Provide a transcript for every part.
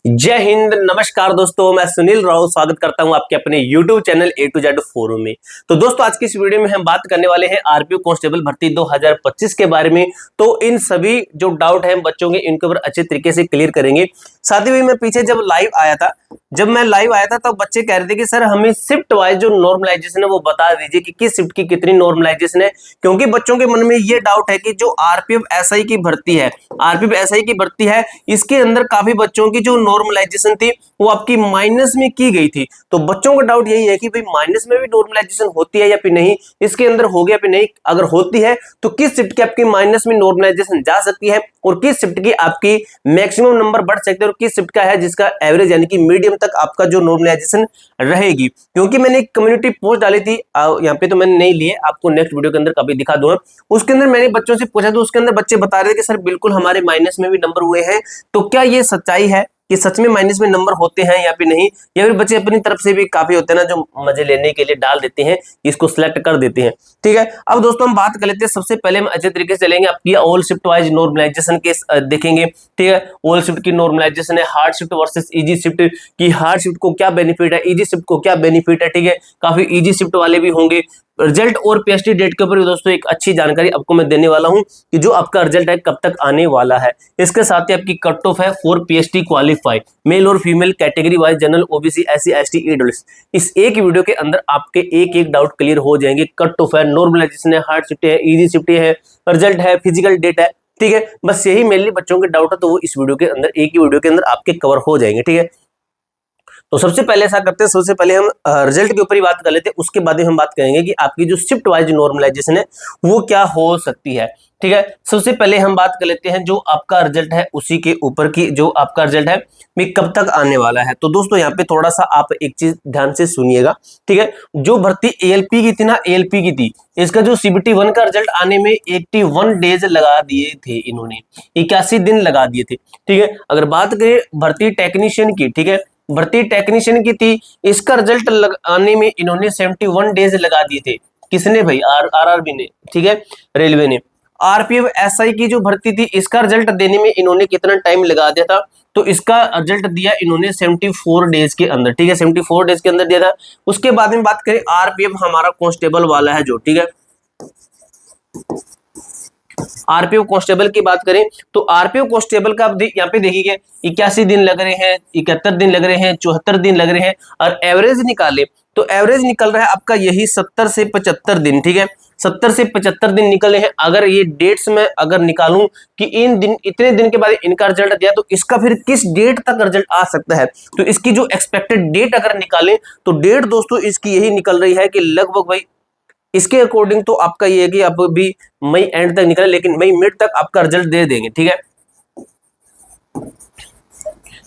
जय हिंद, नमस्कार दोस्तों, मैं सुनील राव स्वागत करता हूं आपके अपने YouTube channel A to Z forum में। तो दोस्तों आज की इस वीडियो में हम बात करने वाले हैं आरपीओ कांस्टेबल भर्ती 2025 के बारे में। तो इन सभी जो डाउट हैं बच्चों के, इनके ऊपर अच्छे तरीके से क्लियर करेंगे। साथ ही मैं पीछे जब मैं लाइव आया था तब बच्चे कह रहे थे कि सर हमें शिफ्ट वाइज जो नॉर्मलाइजेशन है वो बता दीजिए कि किस शिफ्ट की कितनी नॉर्मलाइजेशन है, क्योंकि बच्चों के मन में ये डाउट है कि जो आरपीएफ एसआई की भर्ती है इसके अंदर काफी बच्चों की जो नॉर्मलाइजेशन थी वो आपकी माइनस में की गई थी। तो बच्चों का डाउट यही है कि भाई माइनस में भी नॉर्मलाइजेशन होती है या फिर नहीं, इसके अंदर हो गया फिर नहीं, अगर होती है तो किस शिफ्ट की आपकी माइनस में नॉर्मलाइजेशन जा सकती है और किस शिफ्ट की आपकी मैक्सिमम नंबर बढ़ सकते हैं और किस शिफ्ट का है जिसका एवरेज यानी कि मीडियम तक आपका जो नॉर्मलाइजेशन रहेगी। क्योंकि मैंने एक कम्युनिटी पोस्ट डाली थी, यहाँ पे तो मैंने नहीं लिए, आपको नेक्स्ट वीडियो के अंदर कभी दिखा दूंगा। उसके अंदर मैंने बच्चों से पूछा तो उसके अंदर बच्चे बता रहे थे कि सर बिल्कुल हमारे माइनस में भी नंबर हुए हैं। तो क्या ये सच्चाई है कि सच में माइनस में नंबर होते हैं या फिर नहीं, या फिर बच्चे अपनी तरफ से भी काफी होते हैं ना जो मजे लेने के लिए डाल देते हैं, इसको सिलेक्ट कर देते हैं। ठीक है, अब दोस्तों हम बात कर लेते हैं। सबसे पहले हम अच्छे तरीके से चलेंगे, आपकी ऑल शिफ्ट वाइज नॉर्मलाइजेशन के देखेंगे। ठीक है, ऑल शिफ्ट की नॉर्मलाइजेशन है, hard shift versus easy shift की, हार्ड शिफ्ट को क्या बेनिफिट है, इजी शिफ्ट को क्या बेनिफिट है। ठीक है, काफी इजी शिफ्ट वाले भी होंगे। रिजल्ट और पीएचडी डेट के ऊपर दोस्तों एक अच्छी जानकारी आपको मैं देने वाला हूं कि जो आपका रिजल्ट है कब तक आने वाला है। इसके साथ ही आपकी कट ऑफ है फॉर पीएचडी क्वालिफाई, मेल और female category wise, general, OBC, SC, ST, EWS. इस एक वीडियो के अंदर आपके एक एक डाउट क्लियर हो जाएंगे। कट ऑफ है, नॉर्मलाइजेशन है, हार्ड शिफ्ट है, इजी शिफ्ट है, रिजल्ट है, फिजिकल डेट है। ठीक है, बस यही मेनली बच्चों के डाउट है, तो वो इस वीडियो के अंदर, एक ही वीडियो के अंदर आपके कवर हो जाएंगे। ठीक है, तो सबसे पहले ऐसा करते हैं, सबसे पहले हम रिजल्ट के ऊपर ही बात कर लेते हैं, उसके बाद हम बात करेंगे कि आपकी जो शिफ्ट वाइज नॉर्मलाइजेशन है वो क्या हो सकती है। ठीक है, सबसे पहले हम बात कर लेते हैं जो आपका रिजल्ट है उसी के ऊपर की, जो आपका रिजल्ट है भी कब तक आने वाला है। तो दोस्तों यहाँ पे थोड़ा सा आप एक चीज ध्यान से सुनिएगा। ठीक है, जो भर्ती एएलपी की थी ना, एएलपी की थी, इसका जो सीबीटी 1 का रिजल्ट आने में 81 डेज लगा दिए थे, इन्होंने 81 दिन लगा दिए थे। ठीक है, अगर बात करें भर्ती टेक्नीशियन की, ठीक है, भर्ती टेक्नीशियन की थी, इसका रिजल्ट आने में इन्होंने 71 डेज लगा दिए थे। किसने भाई? आरआरबी ने। ठीक है, रेलवे ने। आरपीएफ एसआई की जो भर्ती थी इसका रिजल्ट देने में इन्होंने कितना टाइम लगा दिया था? तो इसका रिजल्ट दिया इन्होंने 74 डेज के अंदर। ठीक है, 74 डेज के अंदर दिया था। उसके बाद में बात करें आरपीएफ हमारा कांस्टेबल वाला है जो, ठीक है, आरपीओ कांस्टेबल की बात करें तो आरपीओ कांस्टेबल का आप यहाँ पे देखिए 81 दिन लग रहे हैं, 71 दिन लग रहे हैं, 74 दिन लग रहे हैं, और एवरेज निकाले तो एवरेज निकल रहा है आपका यही 70 से 75 दिन। ठीक है, 70 से 75 दिन निकले हैं। अगर ये डेट्स में अगर निकालूं कि इन दिन, इतने दिन के बाद इनका रिजल्ट दिया, तो इसका फिर किस डेट तक रिजल्ट आ सकता है, तो इसकी जो एक्सपेक्टेड डेट अगर निकालें तो डेट दोस्तों इसकी यही निकल रही है कि लगभग भाई इसके अकॉर्डिंग तो आपका ये है कि आप भी मई एंड तक निकले, लेकिन मई मिड तक आपका रिजल्ट दे देंगे। ठीक है,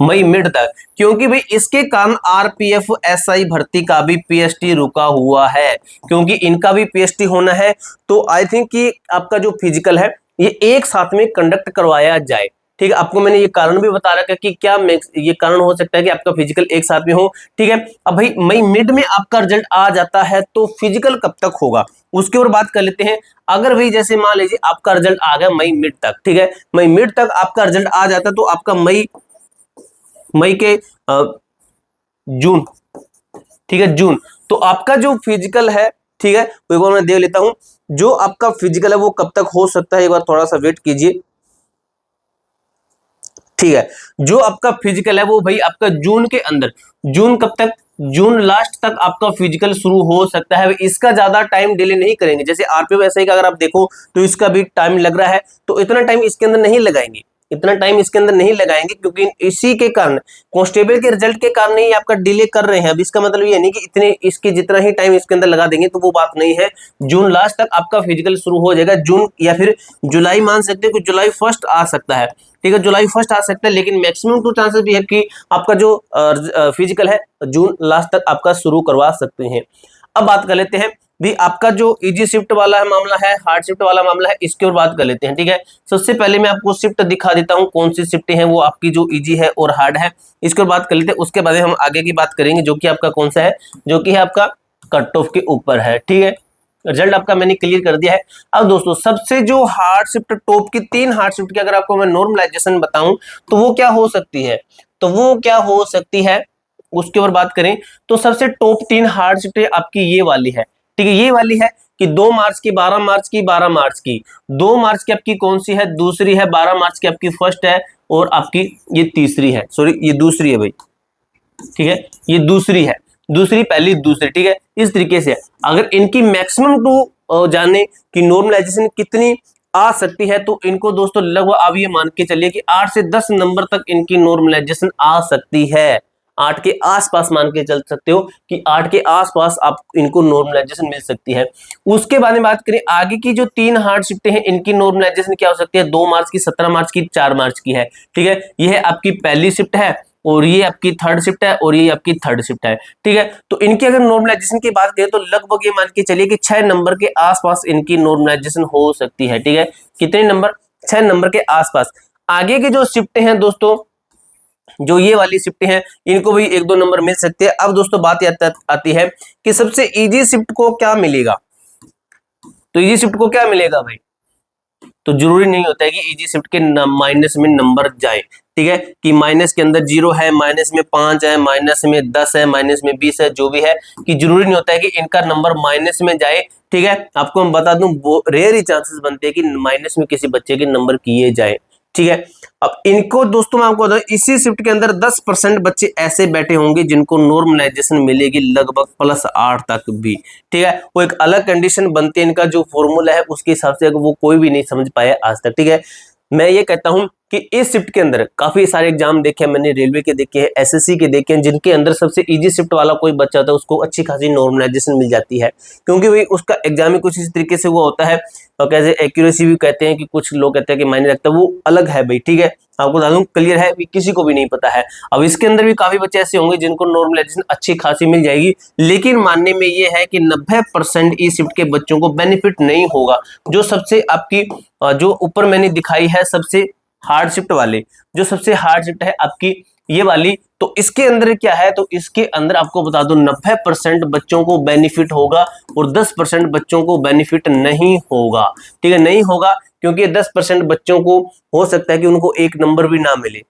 मई मिड तक, क्योंकि भाई इसके कारण आरपीएफ एसआई भर्ती का भी पीएचडी रुका हुआ है, क्योंकि इनका भी पीएचडी होना है। तो आई थिंक कि आपका जो फिजिकल है ये एक साथ में कंडक्ट करवाया जाए। ठीक है, आपको मैंने ये कारण भी बता रखा है कि क्या ये कारण हो सकता है कि आपका फिजिकल एक साथ में हो। ठीक है, अब भाई मई मिड में आपका रिजल्ट आ जाता है तो फिजिकल कब तक होगा उसके ऊपर बात कर लेते हैं। अगर भाई जैसे मान लीजिए आपका रिजल्ट आ गया मई मिड तक, ठीक है, मई मिड तक आपका रिजल्ट आ जाता है तो आपका मई के जून, ठीक है, जून, तो आपका जो फिजिकल है, ठीक है, एक बार मैं देख लेता हूं जो आपका फिजिकल है वो कब तक हो सकता है, एक बार थोड़ा सा वेट कीजिए। ठीक है, जो आपका फिजिकल है वो भाई आपका जून के अंदर, जून कब तक? जून लास्ट तक आपका फिजिकल शुरू हो सकता है। इसका ज्यादा टाइम डिले नहीं करेंगे। जैसे आरपीएफ ऐसा ही का अगर आप देखो तो इसका भी टाइम लग रहा है, तो इतना टाइम इसके अंदर नहीं लगाएंगे, इतना टाइम इसके अंदर नहीं लगाएंगे, क्योंकि इसी के कारण कांस्टेबल के रिजल्ट के कारण ही आपका डिले कर रहे हैं। अब इसका मतलब ये नहीं कि इतने इसके जितना ही टाइम इसके अंदर लगा देंगे, तो वो बात नहीं है। जून लास्ट तक आपका फिजिकल शुरू हो जाएगा, जून या फिर जुलाई मान सकते हैं कि जुलाई फर्स्ट आ सकता है। ठीक है, जुलाई फर्स्ट आ सकता है, लेकिन मैक्सिमम टू चांसेस भी है कि आपका जो फिजिकल है जून लास्ट तक आपका शुरू करवा सकते हैं। अब बात कर लेते हैं भी आपका जो इजी शिफ्ट वाला है मामला है, हार्ड शिफ्ट वाला मामला है, इसके और बात कर लेते हैं। ठीक है, सबसे पहले मैं आपको शिफ्ट दिखा देता हूं कौन सी शिफ्ट है वो आपकी जो इजी है और हार्ड है, इसके और बात कर लेते हैं। उसके बाद हम आगे की बात करेंगे जो कि आपका कौन सा है, जो कि है आपका कट ऑफ के ऊपर है। ठीक है, रिजल्ट आपका मैंने क्लियर कर दिया है। अब दोस्तों सबसे जो हार्ड शिफ्ट, टॉप की 3 हार्ड शिफ्ट की अगर आपको मैं नॉर्मलाइजेशन बताऊं तो वो क्या हो सकती है, तो वो क्या हो सकती है उसके ऊपर बात करें तो सबसे टॉप 3 हार्ड शिफ्ट आपकी ये वाली है, ठीक है। ये वाली है कि 2 मार्च की, 12 मार्च की, 12 मार्च की। 2 मार्च की आपकी कौन सी है? दूसरी है। 12 मार्च की आपकी फर्स्ट है और आपकी ये तीसरी है, सॉरी ये दूसरी है भाई, ठीक है। ये दूसरी है, दूसरी पहली दूसरी, ठीक है। इस तरीके से अगर इनकी मैक्सिमम टू जाने कि नॉर्मलाइजेशन कितनी आ सकती है तो इनको दोस्तों लगभग आप ये मान के चलिए कि 8 से 10 नंबर तक इनकी नॉर्मलाइजेशन आ सकती है। 8 के आसपास मान के चल सकते हो कि 8 के आसपास आप इनको नॉर्मलाइजेशन मिल सकती है। उसके बाद में बात करें आगे की जो 3 हार्ड शिफ्टें हैं इनकी नॉर्मलाइजेशन क्या हो सकती है? 2 मार्च की, 17 मार्च की, 4 मार्च की है, ठीक है। यह आपकी पहली शिफ्ट है और ये आपकी थर्ड शिफ्ट है और ये आपकी थर्ड शिफ्ट है, ठीक है। तो इनकी अगर नॉर्मलाइजेशन की बात करें तो लगभग ये मान के चलिए कि 6 नंबर के आसपास इनकी नॉर्मलाइजेशन हो सकती है, ठीक है। कितने नंबर? 6 नंबर के आसपास। आगे की जो शिफ्टें हैं दोस्तों, जो ये वाली शिफ्टें हैं इनको भी 1-2 नंबर मिल सकते हैं। अब दोस्तों बात आती है कि सबसे इजी शिफ्ट को क्या मिलेगा। तो इजी शिफ्ट को क्या मिलेगा भाई? तो जरूरी नहीं होता है कि इजी शिफ्ट के माइनस में नंबर जाए, ठीक है। कि माइनस के अंदर 0 है, माइनस में 5 है, माइनस में 10 है, माइनस में 20 है, जो भी है कि जरूरी नहीं होता है कि इनका नंबर माइनस में जाए, ठीक है। आपको मैं बता दूं रेयर ही चांसेस बनते हैं कि माइनस में किसी बच्चे के नंबर किए जाए, ठीक है। अब इनको दोस्तों मैं आपको बताऊं इसी शिफ्ट के अंदर 10% बच्चे ऐसे बैठे होंगे जिनको नॉर्मलाइजेशन मिलेगी लगभग +8 तक भी, ठीक है। वो एक अलग कंडीशन बनती है, इनका जो फॉर्मूला है उसके हिसाब से वो कोई भी नहीं समझ पाया आज तक, ठीक है। मैं ये कहता हूं कि इस शिफ्ट के अंदर काफी सारे एग्जाम देखे हैं मैंने, रेलवे के देखे हैं, एसएससी के देखे हैं, जिनके अंदर सबसे इजी शिफ्ट वाला कोई बच्चा होता है उसको अच्छी खासी नॉर्मलाइजेशन मिल जाती है, क्योंकि भाई उसका एग्जाम ही कुछ इस तरीके से वो होता है। और कैसे एक्यूरेसी भी कहते हैं कि कुछ लोग कहते हैं कि मायने रखता है, वो अलग है भाई, ठीक है। आपको बता दूं क्लियर है, किसी को भी नहीं पता है। अब इसके अंदर भी काफी बच्चे ऐसे होंगे जिनको नॉर्मलाइजेशन अच्छी खासी मिल जाएगी, लेकिन मानने में ये है कि 90% ई शिफ्ट के बच्चों को बेनिफिट नहीं होगा। जो सबसे आपकी जो ऊपर मैंने दिखाई है सबसे हार्ड शिफ्ट वाले, जो सबसे हार्ड शिफ्ट है आपकी ये वाली, तो इसके अंदर क्या है? तो इसके अंदर आपको बता दो 90% बच्चों को बेनिफिट होगा और 10% बच्चों को बेनिफिट नहीं होगा, ठीक है। नहीं होगा क्योंकि 10% बच्चों को हो सकता है कि उनको एक नंबर भी ना मिले,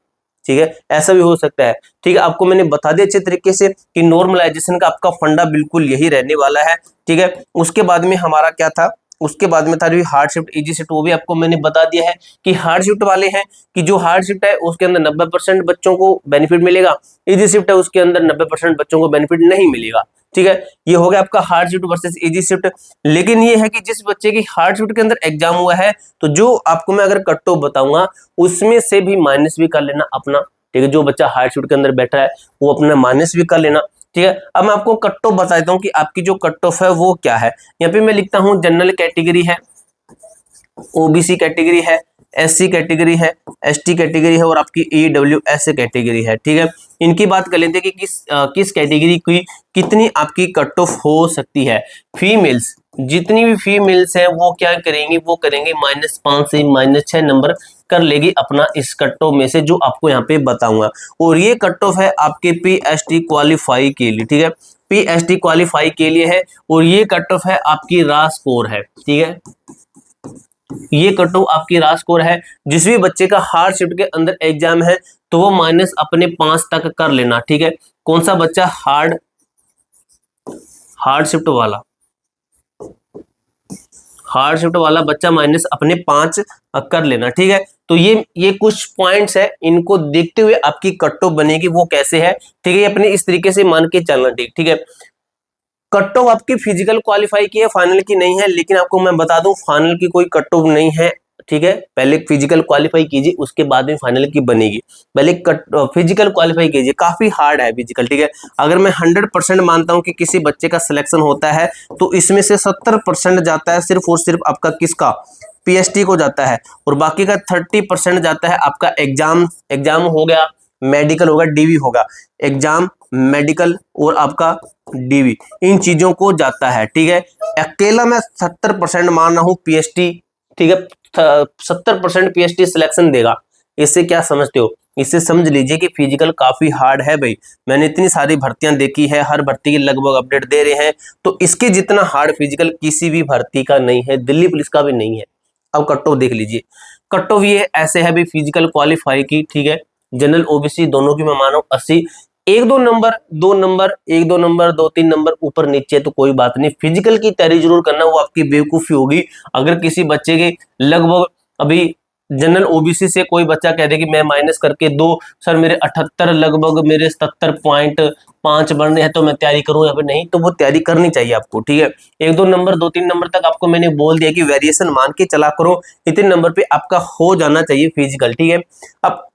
ठीक है, ऐसा भी हो सकता है, ठीक है। आपको मैंने बता दिया अच्छे तरीके से कि नॉर्मलाइजेशन का आपका फंडा बिल्कुल यही रहने वाला है, ठीक है। उसके बाद में हमारा क्या था? उसके बाद में था हार्ड शिफ्ट, इजी शिफ्ट, वो भी आपको मैंने बता दिया है कि हार्ड शिफ्ट वाले हैं कि जो हार्ड शिफ्ट है उसके अंदर 90% बच्चों को बेनिफिट मिलेगा, इजी शिफ्ट है उसके अंदर 90% बच्चों को बेनिफिट नहीं मिलेगा, ठीक है। ये हो गया आपका hard shift versus easy shift. लेकिन ये है कि जिस बच्चे की हार्ड शिफ्ट के अंदर एग्जाम हुआ है तो जो आपको मैं अगर कट ऑफ बताऊंगा उसमें से भी माइनस भी कर लेना अपना, ठीक है। जो बच्चा हार्ड शिफ्ट के अंदर बैठा है वो अपना माइनस भी कर लेना, ठीक है। अब मैं आपको कट ऑफ बता देता हूँ कि आपकी जो कट ऑफ है वो क्या है। यहाँ पे मैं लिखता हूँ जनरल कैटेगरी है, ओबीसी कैटेगरी है, एससी कैटेगरी है, एसटी कैटेगरी है और आपकी ईडब्ल्यूएस कैटेगरी है, ठीक है। इनकी बात कर लेते हैं कि किस कैटेगरी की कितनी आपकी कट ऑफ हो सकती है। फीमेल्स, जितनी भी फीमेल्स हैं वो क्या करेंगी? वो करेंगे -5 से -6 नंबर कर लेगी अपना इस कट ऑफ में से, जो आपको यहाँ पे बताऊंगा। और ये कट ऑफ है आपके पीएसटी क्वालिफाई के लिए, ठीक है। पीएसटी क्वालिफाई के लिए है और ये कट ऑफ है आपकी रा स्कोर है, ठीक है। ये कट ऑफ आपकी रा स्कोर है। जिस भी बच्चे का हार्ड शिफ्ट के अंदर एग्जाम है तो वो माइनस अपने 5 तक कर लेना, ठीक है। कौन सा बच्चा? हार्ड शिफ्ट वाला, हार्ड शिफ्ट वाला बच्चा माइनस अपने 5 कर लेना, ठीक है। तो ये कुछ पॉइंट्स है, इनको देखते हुए आपकी कट ऑफ बनेगी वो कैसे है, ठीक है। अपने इस तरीके से मान के चलना, ठीक है। कट ऑफ आपकी फिजिकल क्वालिफाई की है, फाइनल की नहीं है, लेकिन आपको मैं बता दूं फाइनल की कोई कट ऑफ नहीं है, ठीक है। पहले फिजिकल क्वालिफाई कीजिए उसके बाद में फाइनल की बनेगी। पहले फिजिकल क्वालिफाई कीजिए, काफी हार्ड है फिजिकल, ठीक है। अगर मैं 100% मानता हूं कि किसी बच्चे का सिलेक्शन होता है तो इसमें से 70% जाता है सिर्फ और सिर्फ आपका किसका? पीएसटी को जाता है, और बाकी का 30% जाता है आपका एग्जाम हो गया, मेडिकल होगा, डीवी होगा, एग्जाम, मेडिकल और आपका डीवी, इन चीजों को जाता है, ठीक है। अकेला मैं 70% मान रहा हूं पीएसटी, ठीक है। 70% पीएसटी सिलेक्शन देगा। इससे क्या समझते हो? इससे समझ लीजिए कि फिजिकल काफी हार्ड है भाई। मैंने इतनी सारी भर्तियां देखी है, हर भर्ती की लगभग अपडेट दे रहे हैं, तो इसके जितना हार्ड फिजिकल किसी भी भर्ती का नहीं है, दिल्ली पुलिस का भी नहीं है। अब कट ऑफ देख लीजिए, कट ऑफ ये ऐसे है भाई फिजिकल क्वालिफाई की, ठीक है। जनरल ओबीसी दोनों की मैं माना हूं 80। एक दो नंबर, दो नंबर, एक दो नंबर, दो तीन नंबर ऊपर नीचे तो कोई बात नहीं, फिजिकल की तैयारी जरूर करना, वो आपकी बेवकूफी होगी अगर किसी बच्चे के लगभग अभी जनरल ओबीसी से कोई बच्चा कह दे कि मैं माइनस करके दो, सर मेरे 78 लगभग मेरे 77.5 बनने हैं तो मैं तैयारी करूं या फिर नहीं, तो वो तैयारी करनी चाहिए आपको, ठीक है। एक दो नंबर, दो तीन नंबर तक आपको मैंने बोल दिया कि वेरिएशन मान के चला करो, इतने नंबर पे आपका हो जाना चाहिए फिजिकल, ठीक है। अब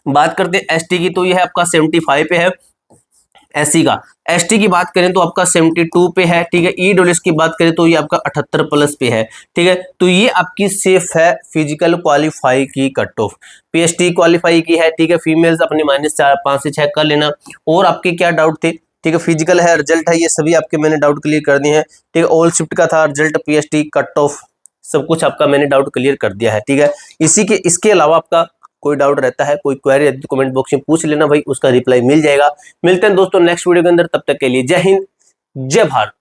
बात करते हैं एसटी की, तो यह है आपका 75 पे है। एससी का, एसटी की बात करें तो आपका 72 पे है, ठीक है। ईडब्ल्यूएस की बात करें तो ये आपका 78 प्लस पे है, ठीक है। तो ये आपकी सेफ है फिजिकल क्वालिफाई की कट ऑफ। पीएसटी क्वालिफाई की है, ठीक है। फीमेल्स अपनी -4 5 से 6 कर लेना। और आपके क्या डाउट थे, ठीक है। फिजिकल है, रिजल्ट है, ये सभी आपके मैंने डाउट क्लियर कर दिए हैं, ठीक है। ऑल शिफ्ट का था रिजल्ट, पीएसटी कट ऑफ, सब कुछ आपका मैंने डाउट क्लियर कर दिया है, ठीक है। इसके अलावा आपका कोई डाउट रहता है, कोई क्वेरी रहती है तो कमेंट बॉक्स में पूछ लेना भाई, उसका रिप्लाई मिल जाएगा। मिलते हैं दोस्तों नेक्स्ट वीडियो के अंदर, तब तक के लिए जय हिंद, जय भारत।